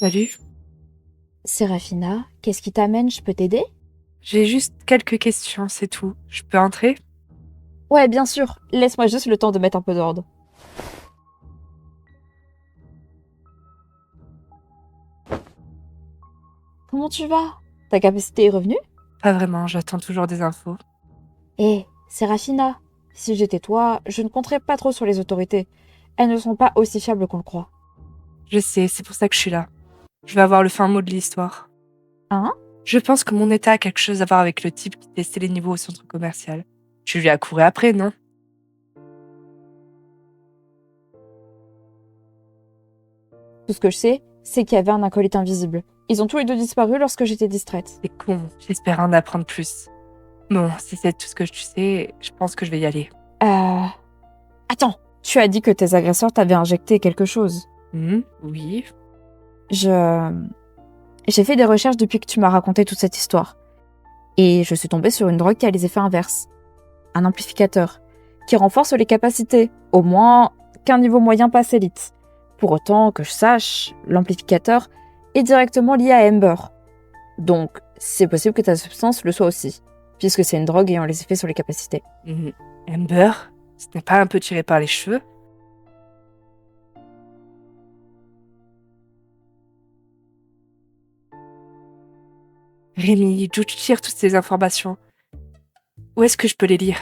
Salut, Séraphina, qu'est-ce qui t'amène? Je peux t'aider? j'ai juste quelques questions, c'est tout. Je peux entrer? Ouais, bien sûr. Laisse-moi juste le temps de mettre un peu d'ordre. Comment tu vas? Ta capacité est revenue? Pas vraiment, j'attends toujours des infos. Séraphina, si j'étais toi, je ne compterais pas trop sur les autorités. Elles ne sont pas aussi fiables qu'on le croit. Je sais, c'est pour ça que je suis là. Je veux avoir le fin mot de l'histoire. Hein? Je pense que mon état a quelque chose à voir avec le type qui testait les niveaux au centre commercial. Tu lui as couru après, non? Tout ce que je sais, c'est qu'il y avait un acolyte invisible. Ils ont tous les deux disparu lorsque j'étais distraite. C'est con, j'espère en apprendre plus. Bon, si c'est tout ce que tu sais, je pense que je vais y aller. Attends, tu as dit que tes agresseurs t'avaient injecté quelque chose. Oui. J'ai fait des recherches depuis que tu m'as raconté toute cette histoire. Et je suis tombée sur une drogue qui a les effets inverses. Un amplificateur, qui renforce les capacités, au moins qu'un niveau moyen passe élite. Pour autant que je sache, l'amplificateur est directement lié à Ember. Donc, c'est possible que ta substance le soit aussi, puisque c'est une drogue ayant les effets sur les capacités. Amber, ce n'est pas un peu tiré par les cheveux? Rémi, d'où tu tires toutes ces informations? Où est-ce que je peux les lire?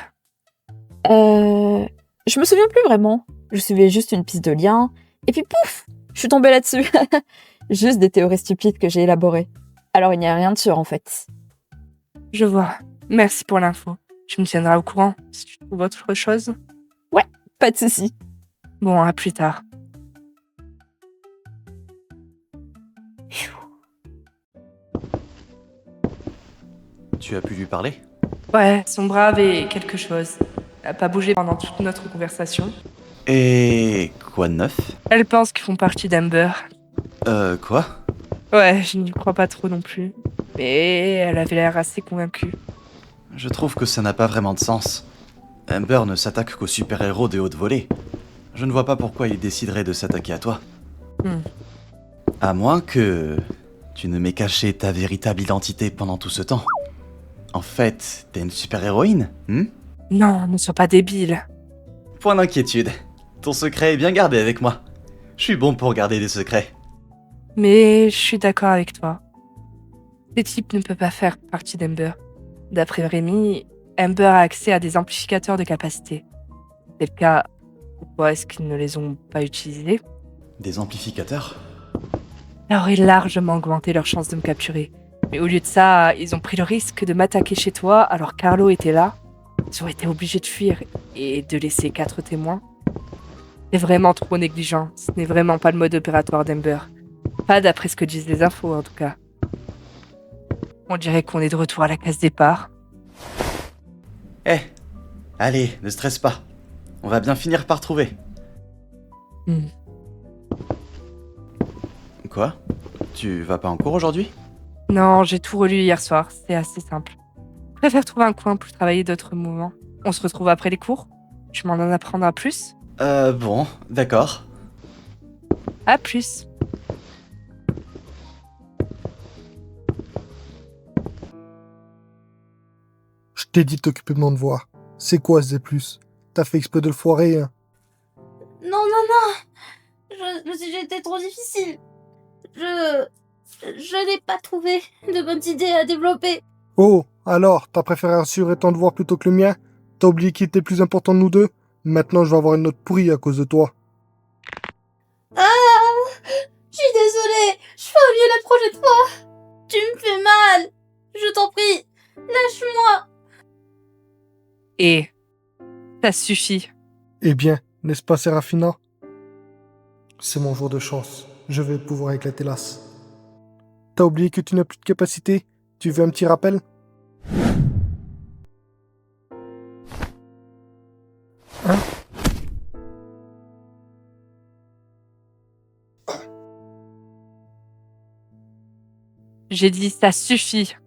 Je me souviens plus vraiment. Je suivais juste une piste de lien, et puis pouf, je suis tombée là-dessus. Juste des théories stupides que j'ai élaborées. Alors il n'y a rien de sûr en fait. Je vois. Merci pour l'info. Tu me tiendras au courant si tu trouves autre chose. Pas de soucis. Bon, à plus tard. Tu as pu lui parler? Ouais, son bras avait quelque chose. Elle n'a pas bougé pendant toute notre conversation. Et quoi de neuf? Elle pense qu'ils font partie d'Amber. Quoi? Ouais, je n'y crois pas trop non plus. Mais elle avait l'air assez convaincue. Je trouve que ça n'a pas vraiment de sens. Amber ne s'attaque qu'aux super-héros des hautes volées. Je ne vois pas pourquoi il déciderait de s'attaquer à toi. Hmm. À moins que tu ne m'aies caché ta véritable identité pendant tout ce temps. En fait, t'es une super-héroïne, Non, ne sois pas débile. Point d'inquiétude. Ton secret est bien gardé avec moi. Je suis bon pour garder des secrets. Mais je suis d'accord avec toi. Ces types ne peuvent pas faire partie d'Amber. D'après Rémi, Amber a accès à des amplificateurs de capacité. C'est le cas, pourquoi est-ce qu'ils ne les ont pas utilisés? Des amplificateurs? Ça aurait largement augmenté leurs chances de me capturer. Mais au lieu de ça, ils ont pris le risque de m'attaquer chez toi alors Carlo était là. Ils ont été obligés de fuir et de laisser 4 témoins. C'est vraiment trop négligent. Ce n'est vraiment pas le mode opératoire d'Amber. Pas d'après ce que disent les infos en tout cas. On dirait qu'on est de retour à la case départ. Allez, ne stresse pas. On va bien finir par trouver. Hmm. Quoi? Tu vas pas en cours aujourd'hui? Non, j'ai tout relu hier soir. C'est assez simple. Je préfère trouver un coin pour travailler d'autres mouvements. On se retrouve après les cours? Tu m'en apprendras plus? Bon, d'accord. À plus. Je t'ai dit de t'occuper de mon devoir. C'est quoi ce plus? T'as fait exprès de le foirer, hein? Non, non, non. Le sujet était trop difficile. Je n'ai pas trouvé de bonnes idées à développer. Oh, alors, t'as préféré assurer ton devoir plutôt que le mien? T'as oublié qui était plus important de nous deux? Maintenant, je vais avoir une note pourrie à cause de toi. Ah, je suis désolée. Je ferai mieux la prochaine fois. Tu me fais mal. Je t'en prie, lâche-moi. Et ça suffit. Eh bien, n'est-ce pas, Séraphina? C'est mon jour de chance. Je vais pouvoir éclater l'as. T'as oublié que tu n'as plus de capacité? Tu veux un petit rappel? Hein? J'ai dit ça suffit.